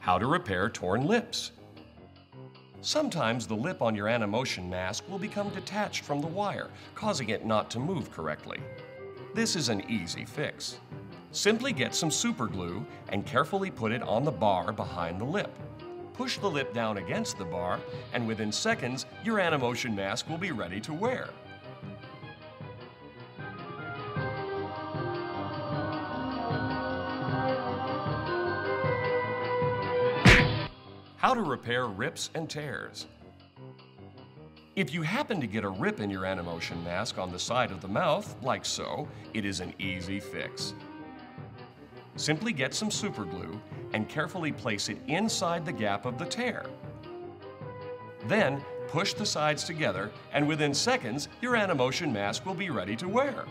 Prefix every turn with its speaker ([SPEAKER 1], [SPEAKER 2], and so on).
[SPEAKER 1] How to repair torn lips. Sometimes the lip on your Animotion mask will become detached from the wire, causing it not to move correctly. This is an easy fix. Simply get some super glue and carefully put it on the bar behind the lip. Push the lip down against the bar, and within seconds, your Animotion mask will be ready to wear. How to repair rips and tears. If you happen to get a rip in your Animotion mask on the side of the mouth, like so, it is an easy fix. Simply get some super glue and carefully place it inside the gap of the tear. Then, push the sides together, and within seconds, your Animotion mask will be ready to wear.